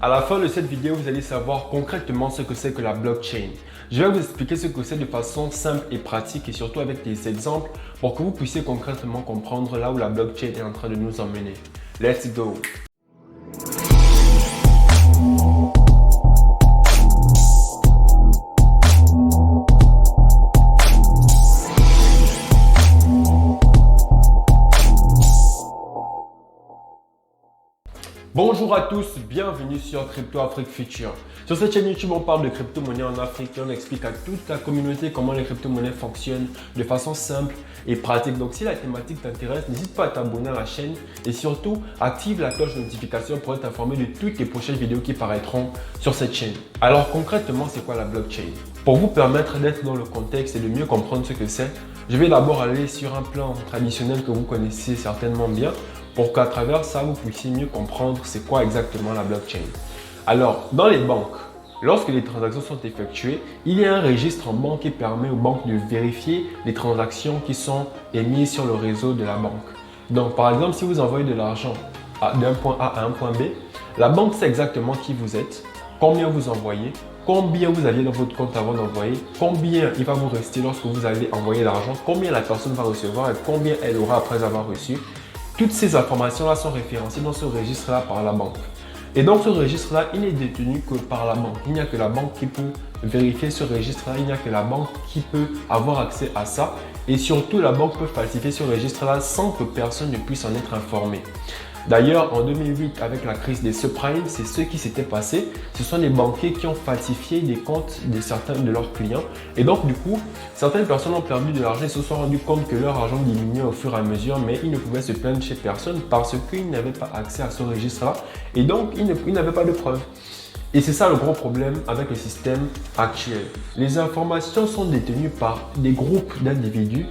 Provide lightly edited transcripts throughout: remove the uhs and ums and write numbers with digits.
À la fin de cette vidéo, vous allez savoir concrètement ce que c'est que la blockchain. Je vais vous expliquer ce que c'est de façon simple et pratique et surtout avec des exemples pour que vous puissiez concrètement comprendre là où la blockchain est en train de nous emmener. Let's go! Bonjour à tous, bienvenue sur Crypto Afrique Future. Sur cette chaîne YouTube, on parle de crypto-monnaies en Afrique et on explique à toute la communauté comment les crypto-monnaies fonctionnent de façon simple et pratique. Donc si la thématique t'intéresse, n'hésite pas à t'abonner à la chaîne et surtout active la cloche de notification pour être informé de toutes les prochaines vidéos qui paraîtront sur cette chaîne. Alors concrètement, c'est quoi la blockchain? Pour vous permettre d'être dans le contexte et de mieux comprendre ce que c'est, je vais d'abord aller sur un plan traditionnel que vous connaissez certainement bien, pour qu'à travers ça, vous puissiez mieux comprendre c'est quoi exactement la blockchain. Alors, dans les banques, lorsque les transactions sont effectuées, il y a un registre en banque qui permet aux banques de vérifier les transactions qui sont émises sur le réseau de la banque. Donc, par exemple, si vous envoyez de l'argent d'un point A à un point B, la banque sait exactement qui vous êtes, combien vous envoyez, combien vous aviez dans votre compte avant d'envoyer, combien il va vous rester lorsque vous allez envoyer l'argent, combien la personne va recevoir et combien elle aura après avoir reçu. Toutes ces informations-là sont référencées dans ce registre-là par la banque. Et donc, ce registre-là, il n'est détenu que par la banque. Il n'y a que la banque qui peut vérifier ce registre-là. Il n'y a que la banque qui peut avoir accès à ça. Et surtout, la banque peut falsifier ce registre-là sans que personne ne puisse en être informé. D'ailleurs, en 2008, avec la crise des subprimes, c'est ce qui s'était passé. Ce sont des banquiers qui ont falsifié des comptes de certains de leurs clients. Et donc, du coup, certaines personnes ont perdu de l'argent et se sont rendu compte que leur argent diminuait au fur et à mesure, mais ils ne pouvaient se plaindre chez personne parce qu'ils n'avaient pas accès à ce registre-là. Et donc, ils n'avaient pas de preuves. Et c'est ça le gros problème avec le système actuel. Les informations sont détenues par des groupes d'individus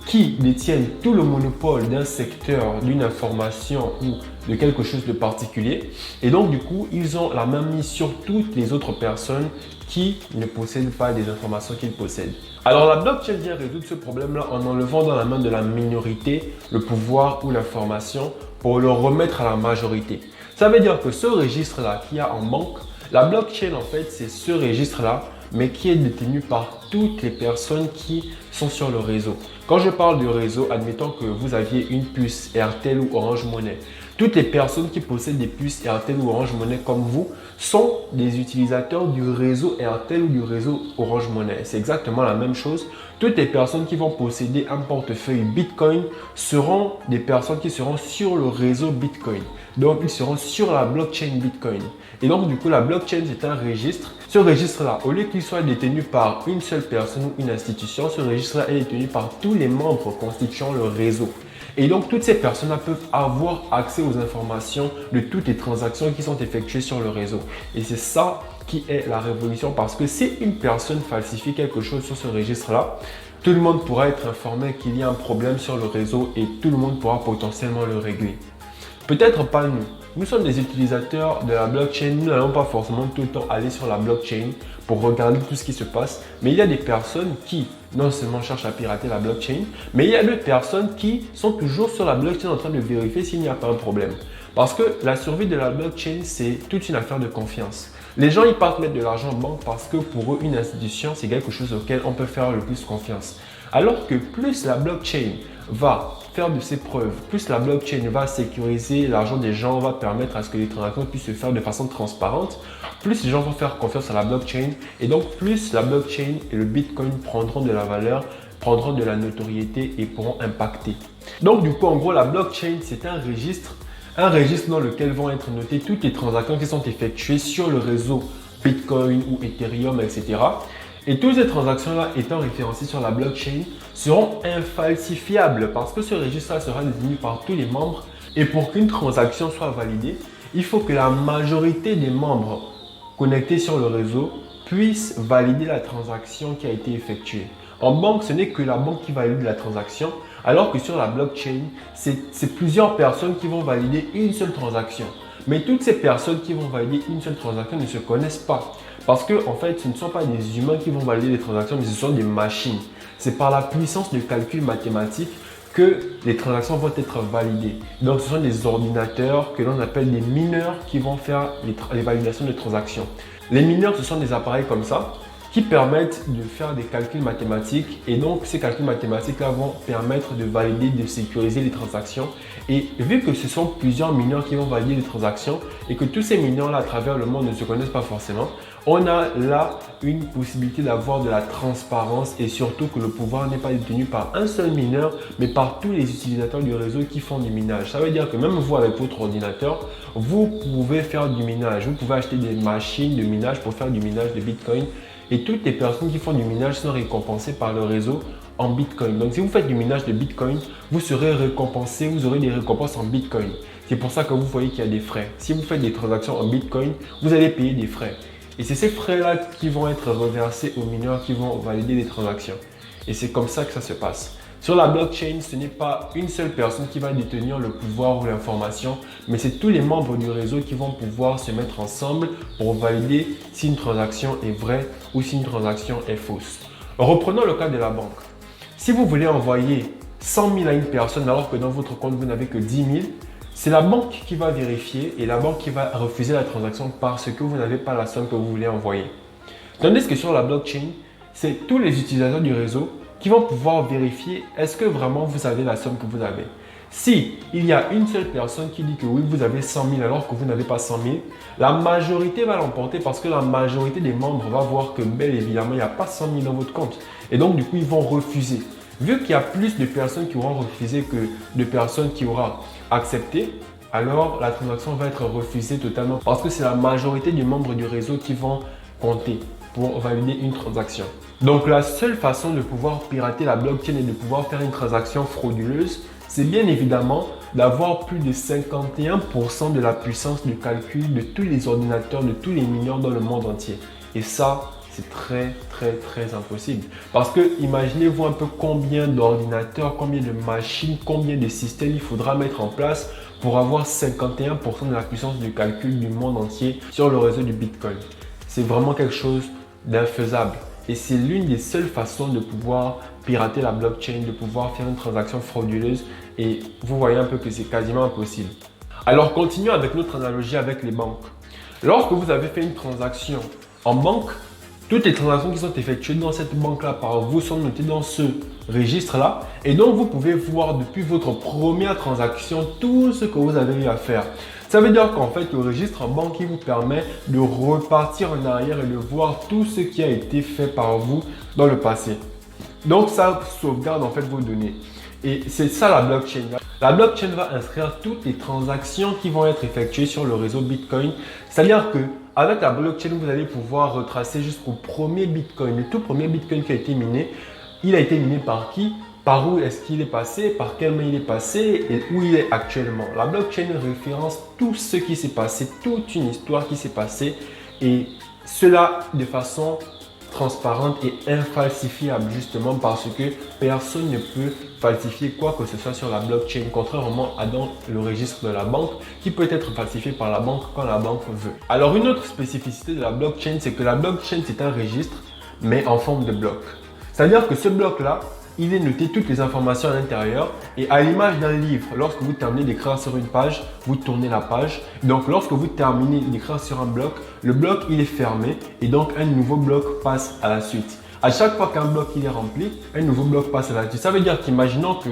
qui détiennent tout le monopole d'un secteur, d'une information ou de quelque chose de particulier. Et donc, du coup, ils ont la main mise sur toutes les autres personnes qui ne possèdent pas des informations qu'ils possèdent. Alors, la blockchain vient résoudre ce problème-là en enlevant dans la main de la minorité le pouvoir ou l'information pour le remettre à la majorité. Ça veut dire que ce registre-là qu'il y a en banque, la blockchain, en fait, c'est ce registre-là, mais qui est détenu par toutes les personnes qui sont sur le réseau. Quand je parle du réseau, admettons que vous aviez une puce RTL ou Orange Money. Toutes les personnes qui possèdent des puces RTL ou Orange Money comme vous sont des utilisateurs du réseau RTL ou du réseau Orange Money. C'est exactement la même chose. Toutes les personnes qui vont posséder un portefeuille Bitcoin seront des personnes qui seront sur le réseau Bitcoin. Donc, ils seront sur la blockchain Bitcoin. Et donc, du coup, la blockchain, c'est un registre. Ce registre-là, au lieu qu'il soit détenu par une seule personne ou une institution, ce registre-là est détenu par tous les membres constituant le réseau. Et donc, toutes ces personnes-là peuvent avoir accès aux informations de toutes les transactions qui sont effectuées sur le réseau. Et c'est ça qui est la révolution parce que si une personne falsifie quelque chose sur ce registre-là, tout le monde pourra être informé qu'il y a un problème sur le réseau et tout le monde pourra potentiellement le régler. Peut-être pas nous. Nous sommes des utilisateurs de la blockchain. Nous n'allons pas forcément tout le temps aller sur la blockchain pour regarder tout ce qui se passe. Mais il y a des personnes qui non seulement cherchent à pirater la blockchain, mais il y a d'autres personnes qui sont toujours sur la blockchain en train de vérifier s'il n'y a pas un problème. Parce que la survie de la blockchain, c'est toute une affaire de confiance. Les gens, ils partent mettre de l'argent en banque parce que pour eux, une institution, c'est quelque chose auquel on peut faire le plus confiance. Alors que plus la blockchain va faire de ses preuves, plus la blockchain va sécuriser l'argent des gens, va permettre à ce que les transactions puissent se faire de façon transparente, plus les gens vont faire confiance à la blockchain et donc plus la blockchain et le Bitcoin prendront de la valeur, prendront de la notoriété et pourront impacter. Donc du coup, en gros, la blockchain, c'est un registre dans lequel vont être notées toutes les transactions qui sont effectuées sur le réseau Bitcoin ou Ethereum, etc. Et toutes ces transactions-là étant référencées sur la blockchain seront infalsifiables parce que ce registre-là sera détenu par tous les membres. Et pour qu'une transaction soit validée, il faut que la majorité des membres connectés sur le réseau puissent valider la transaction qui a été effectuée. En banque, ce n'est que la banque qui valide la transaction, alors que sur la blockchain, c'est plusieurs personnes qui vont valider une seule transaction. Mais toutes ces personnes qui vont valider une seule transaction ne se connaissent pas. Parce que, en fait, ce ne sont pas des humains qui vont valider les transactions, mais ce sont des machines. C'est par la puissance de calcul mathématique que les transactions vont être validées. Donc, ce sont des ordinateurs que l'on appelle des mineurs qui vont faire les validations de transactions. Les mineurs, ce sont des appareils comme ça qui permettent de faire des calculs mathématiques et donc ces calculs mathématiques-là vont permettre de valider, de sécuriser les transactions. Et vu que ce sont plusieurs mineurs qui vont valider les transactions et que tous ces mineurs-là à travers le monde ne se connaissent pas forcément, on a là une possibilité d'avoir de la transparence et surtout que le pouvoir n'est pas détenu par un seul mineur mais par tous les utilisateurs du réseau qui font du minage. Ça veut dire que même vous avec votre ordinateur, vous pouvez faire du minage. Vous pouvez acheter des machines de minage pour faire du minage de Bitcoin. Et toutes les personnes qui font du minage sont récompensées par le réseau en Bitcoin. Donc, si vous faites du minage de Bitcoin, vous serez récompensé, vous aurez des récompenses en Bitcoin. C'est pour ça que vous voyez qu'il y a des frais. Si vous faites des transactions en Bitcoin, vous allez payer des frais. Et c'est ces frais-là qui vont être reversés aux mineurs qui vont valider les transactions. Et c'est comme ça que ça se passe. Sur la blockchain, ce n'est pas une seule personne qui va détenir le pouvoir ou l'information, mais c'est tous les membres du réseau qui vont pouvoir se mettre ensemble pour valider si une transaction est vraie ou si une transaction est fausse. Reprenons le cas de la banque. Si vous voulez envoyer 100 000 à une personne alors que dans votre compte, vous n'avez que 10 000, c'est la banque qui va vérifier et la banque qui va refuser la transaction parce que vous n'avez pas la somme que vous voulez envoyer. Tandis que sur la blockchain, c'est tous les utilisateurs du réseau qui vont pouvoir vérifier est-ce que vraiment vous avez la somme que vous avez. Si il y a une seule personne qui dit que oui, vous avez 100 000 alors que vous n'avez pas 100 000, la majorité va l'emporter parce que la majorité des membres va voir que bel évidemment, il n'y a pas 100 000 dans votre compte. Et donc, du coup, ils vont refuser. Vu qu'il y a plus de personnes qui auront refusé que de personnes qui auront accepté, alors la transaction va être refusée totalement parce que c'est la majorité des membres du réseau qui vont compter pour valider une transaction. Donc la seule façon de pouvoir pirater la blockchain et de pouvoir faire une transaction frauduleuse, c'est bien évidemment d'avoir plus de 51% de la puissance de calcul de tous les ordinateurs, de tous les mineurs dans le monde entier. Et ça, c'est très impossible. Parce que imaginez-vous un peu combien d'ordinateurs, combien de machines, combien de systèmes il faudra mettre en place pour avoir 51% de la puissance de calcul du monde entier sur le réseau du Bitcoin. C'est vraiment quelque chose d'infaisable. Et c'est l'une des seules façons de pouvoir pirater la blockchain, de pouvoir faire une transaction frauduleuse. Et vous voyez un peu que c'est quasiment impossible. Alors continuons avec notre analogie avec les banques. Lorsque vous avez fait une transaction en banque, toutes les transactions qui sont effectuées dans cette banque-là par vous sont notées dans ce registre-là. Et donc, vous pouvez voir depuis votre première transaction tout ce que vous avez eu à faire. Ça veut dire qu'en fait, le registre en banque il vous permet de repartir en arrière et de voir tout ce qui a été fait par vous dans le passé. Donc, ça sauvegarde en fait vos données. Et c'est ça la blockchain. La blockchain va inscrire toutes les transactions qui vont être effectuées sur le réseau Bitcoin. C'est-à-dire que avec la blockchain, vous allez pouvoir retracer jusqu'au premier Bitcoin. Le tout premier Bitcoin qui a été miné, il a été miné par qui? Par où est-ce qu'il est passé? Par quelle main il est passé? Et où il est actuellement? La blockchain référence tout ce qui s'est passé, toute une histoire qui s'est passée. Et cela de façon transparente et infalsifiable justement parce que personne ne peut falsifier quoi que ce soit sur la blockchain, contrairement à dans le registre de la banque qui peut être falsifié par la banque quand la banque veut. Alors une autre spécificité de la blockchain, c'est que la blockchain c'est un registre mais en forme de bloc. C'est-à-dire que ce bloc-là, il est noté toutes les informations à l'intérieur et à l'image d'un livre, lorsque vous terminez d'écrire sur une page, vous tournez la page. Donc lorsque vous terminez d'écrire sur un bloc, le bloc il est fermé et donc un nouveau bloc passe à la suite. À chaque fois qu'un bloc il est rempli, un nouveau bloc passe à la suite. Ça veut dire qu'imaginons que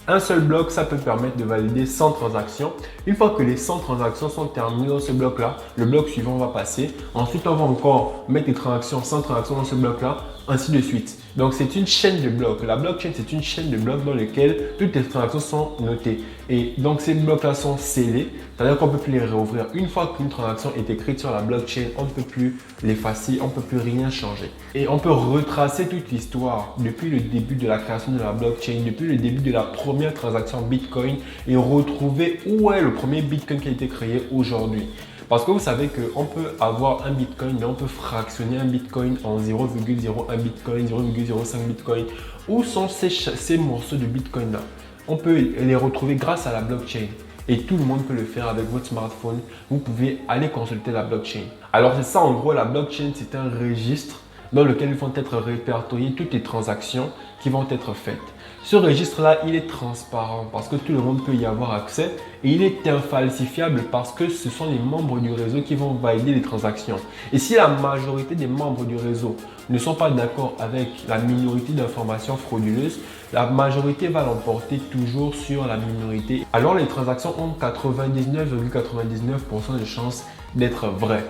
un seul bloc, ça peut permettre de valider 100 transactions. Une fois que les 100 transactions sont terminées dans ce bloc-là, le bloc suivant va passer. Ensuite, on va encore mettre des transactions, 100 transactions dans ce bloc-là, ainsi de suite. Donc, c'est une chaîne de blocs. La blockchain, c'est une chaîne de blocs dans laquelle toutes les transactions sont notées. Et donc, ces blocs-là sont scellés, c'est-à-dire qu'on ne peut plus les réouvrir. Une fois qu'une transaction est écrite sur la blockchain, on ne peut plus l'effacer, on ne peut plus rien changer. Et on peut retracer toute l'histoire depuis le début de la création de la blockchain, depuis le début de la première transaction Bitcoin et retrouver où est le premier Bitcoin qui a été créé aujourd'hui. Parce que vous savez qu'on peut avoir un Bitcoin, mais on peut fractionner un Bitcoin en 0,01 Bitcoin, 0,05 Bitcoin. Où sont ces morceaux de Bitcoin là? On peut les retrouver grâce à la blockchain. Et tout le monde peut le faire avec votre smartphone. Vous pouvez aller consulter la blockchain. Alors c'est ça en gros, la blockchain c'est un registre dans lequel vont être répertoriées toutes les transactions qui vont être faites. Ce registre-là, il est transparent parce que tout le monde peut y avoir accès et il est infalsifiable parce que ce sont les membres du réseau qui vont valider les transactions. Et si la majorité des membres du réseau ne sont pas d'accord avec la minorité d'informations frauduleuses, la majorité va l'emporter toujours sur la minorité. Alors les transactions ont 99,99% de chances d'être vraies.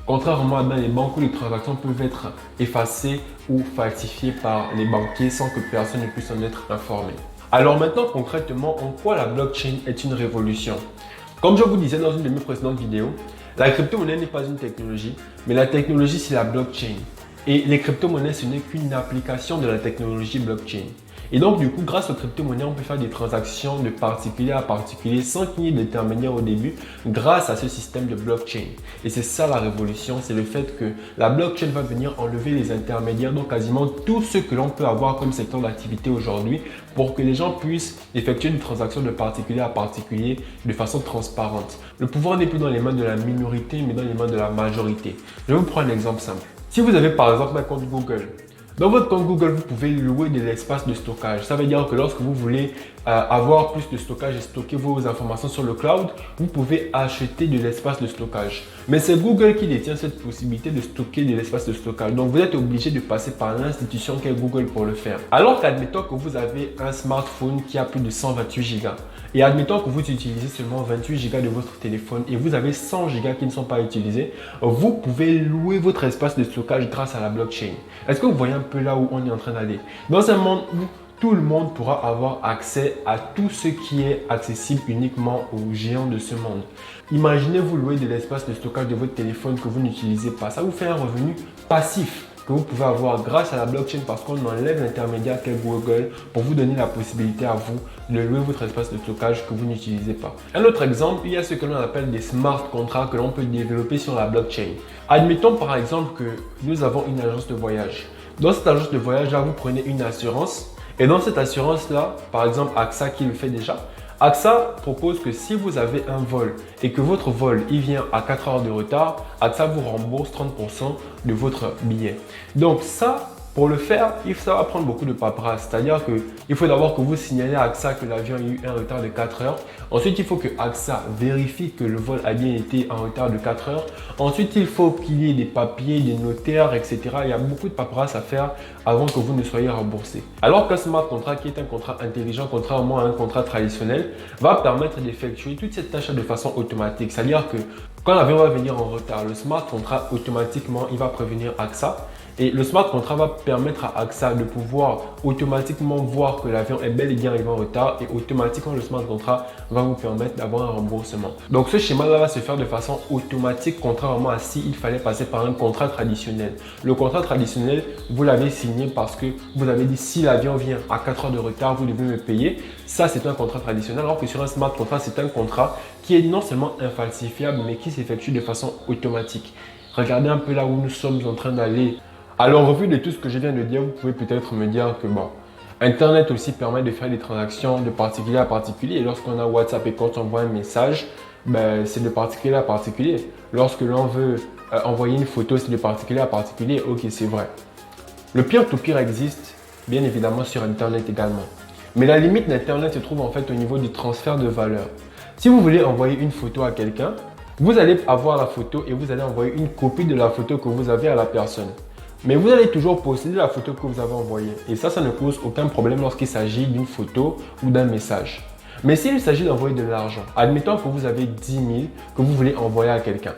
Contrairement à dans les banques où les transactions peuvent être effacées ou falsifiées par les banquiers sans que personne ne puisse en être informé. Alors maintenant concrètement, en quoi la blockchain est une révolution? Comme je vous disais dans une de mes précédentes vidéos, la crypto-monnaie n'est pas une technologie, mais la technologie c'est la blockchain. Et les crypto-monnaies ce n'est qu'une application de la technologie blockchain. Et donc du coup, grâce aux crypto-monnaies, on peut faire des transactions de particulier à particulier sans qu'il y ait d'intermédiaire au début grâce à ce système de blockchain. Et c'est ça la révolution, c'est le fait que la blockchain va venir enlever les intermédiaires, donc quasiment tout ce que l'on peut avoir comme secteur d'activité aujourd'hui pour que les gens puissent effectuer une transaction de particulier à particulier de façon transparente. Le pouvoir n'est plus dans les mains de la minorité, mais dans les mains de la majorité. Je vais vous prendre un exemple simple. Si vous avez par exemple un compte Google, dans votre compte Google, vous pouvez louer de l'espace de stockage. Ça veut dire que lorsque vous voulez avoir plus de stockage et stocker vos informations sur le cloud, vous pouvez acheter de l'espace de stockage. Mais c'est Google qui détient cette possibilité de stocker de l'espace de stockage. Donc, vous êtes obligé de passer par l'institution qu'est Google pour le faire. Alors qu'admettons que vous avez un smartphone qui a plus de 128 Go et admettons que vous utilisez seulement 28 Go de votre téléphone et vous avez 100 Go qui ne sont pas utilisés, vous pouvez louer votre espace de stockage grâce à la blockchain. Est-ce que vous voyez un peu là où on est en train d'aller? Dans un monde où tout le monde pourra avoir accès à tout ce qui est accessible uniquement aux géants de ce monde. Imaginez vous louer de l'espace de stockage de votre téléphone que vous n'utilisez pas. Ça vous fait un revenu passif que vous pouvez avoir grâce à la blockchain parce qu'on enlève l'intermédiaire qu'est Google pour vous donner la possibilité à vous de louer votre espace de stockage que vous n'utilisez pas. Un autre exemple, il y a ce que l'on appelle des smart contracts que l'on peut développer sur la blockchain. Admettons par exemple que nous avons une agence de voyage. Dans cette agence de voyage, là, vous prenez une assurance. Et dans cette assurance-là, par exemple AXA qui le fait déjà, AXA propose que si vous avez un vol et que votre vol il vient à 4 heures de retard, AXA vous rembourse 30% de votre billet. Donc ça, pour le faire, ça va prendre beaucoup de paperasse. C'est-à-dire qu'il faut d'abord que vous signalez à AXA que l'avion a eu un retard de 4 heures. Ensuite, il faut que AXA vérifie que le vol a bien été en retard de 4 heures. Ensuite, il faut qu'il y ait des papiers, des notaires, etc. Il y a beaucoup de paperasse à faire avant que vous ne soyez remboursé. Alors qu'un smart contract, qui est un contrat intelligent, contrairement à un contrat traditionnel, va permettre d'effectuer toute cette tâche de façon automatique. C'est-à-dire que quand l'avion va venir en retard, le smart contract, automatiquement, il va prévenir AXA. Et le smart contract va permettre à AXA de pouvoir automatiquement voir que l'avion est bel et bien arrivé en retard et automatiquement le smart contract va vous permettre d'avoir un remboursement. Donc ce schéma-là va se faire de façon automatique contrairement à s'il fallait passer par un contrat traditionnel. Le contrat traditionnel, vous l'avez signé parce que vous avez dit si l'avion vient à 4 heures de retard, vous devez me payer. Ça, c'est un contrat traditionnel alors que sur un smart contract, c'est un contrat qui est non seulement infalsifiable mais qui s'effectue de façon automatique. Regardez un peu là où nous sommes en train d'aller. Alors, au vu de tout ce que je viens de dire, vous pouvez peut-être me dire que bon, Internet aussi permet de faire des transactions de particulier à particulier. Et lorsqu'on a WhatsApp et quand on envoie un message, c'est de particulier à particulier. Lorsque l'on veut envoyer une photo, c'est de particulier à particulier. Ok, c'est vrai. Le peer-to-peer existe, bien évidemment, sur Internet également. Mais la limite d'Internet se trouve en fait au niveau du transfert de valeur. Si vous voulez envoyer une photo à quelqu'un, vous allez avoir la photo et vous allez envoyer une copie de la photo que vous avez à la personne. Mais vous allez toujours posséder la photo que vous avez envoyée. Et ça ne cause aucun problème lorsqu'il s'agit d'une photo ou d'un message. Mais s'il s'agit d'envoyer de l'argent, admettons que vous avez 10 000 que vous voulez envoyer à quelqu'un.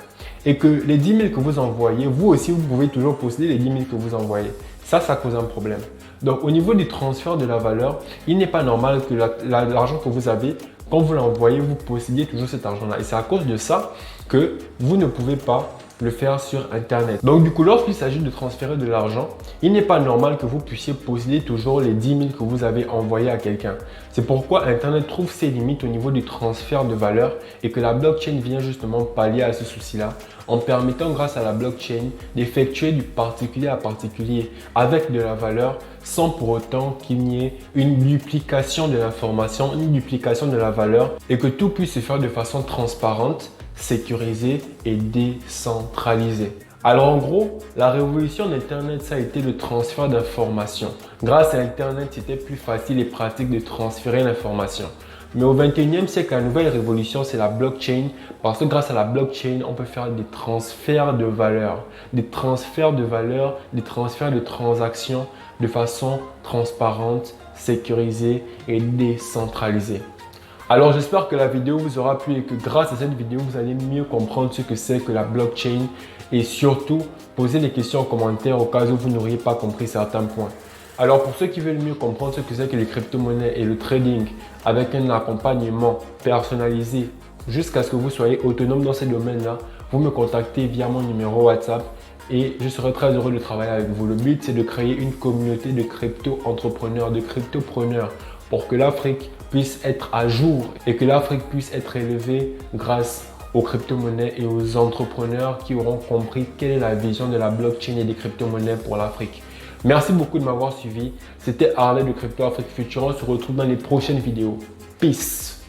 Et que les 10 000 que vous envoyez, vous aussi, vous pouvez toujours posséder les 10 000 que vous envoyez. Ça cause un problème. Donc, au niveau du transfert de la valeur, il n'est pas normal que l'argent que vous avez, quand vous l'envoyez, vous possédiez toujours cet argent-là. Et c'est à cause de ça que vous ne pouvez pas le faire sur Internet. Donc du coup, lorsqu'il s'agit de transférer de l'argent, il n'est pas normal que vous puissiez posséder toujours les 10 000 que vous avez envoyés à quelqu'un. C'est pourquoi Internet trouve ses limites au niveau du transfert de valeur et que la blockchain vient justement pallier à ce souci-là en permettant grâce à la blockchain d'effectuer du particulier à particulier avec de la valeur sans pour autant qu'il n'y ait une duplication de l'information, une duplication de la valeur et que tout puisse se faire de façon transparente, sécurisé et décentralisé. Alors en gros, la révolution d'Internet, ça a été le transfert d'informations. Grâce à Internet, c'était plus facile et pratique de transférer l'information. Mais au 21e siècle, la nouvelle révolution, c'est la blockchain. Parce que grâce à la blockchain, on peut faire des transferts de valeur. Des transferts de valeur, des transferts de transactions de façon transparente, sécurisée et décentralisée. Alors j'espère que la vidéo vous aura plu et que grâce à cette vidéo, vous allez mieux comprendre ce que c'est que la blockchain et surtout poser des questions en commentaire au cas où vous n'auriez pas compris certains points. Alors pour ceux qui veulent mieux comprendre ce que c'est que les crypto-monnaies et le trading avec un accompagnement personnalisé jusqu'à ce que vous soyez autonome dans ces domaines-là, vous me contactez via mon numéro WhatsApp et je serai très heureux de travailler avec vous. Le but, c'est de créer une communauté de crypto-entrepreneurs, de crypto-preneurs pour que l'Afrique puisse être à jour et que l'Afrique puisse être élevée grâce aux crypto-monnaies et aux entrepreneurs qui auront compris quelle est la vision de la blockchain et des crypto-monnaies pour l'Afrique. Merci beaucoup de m'avoir suivi. C'était Harley de Crypto Afrique Future. On se retrouve dans les prochaines vidéos. Peace!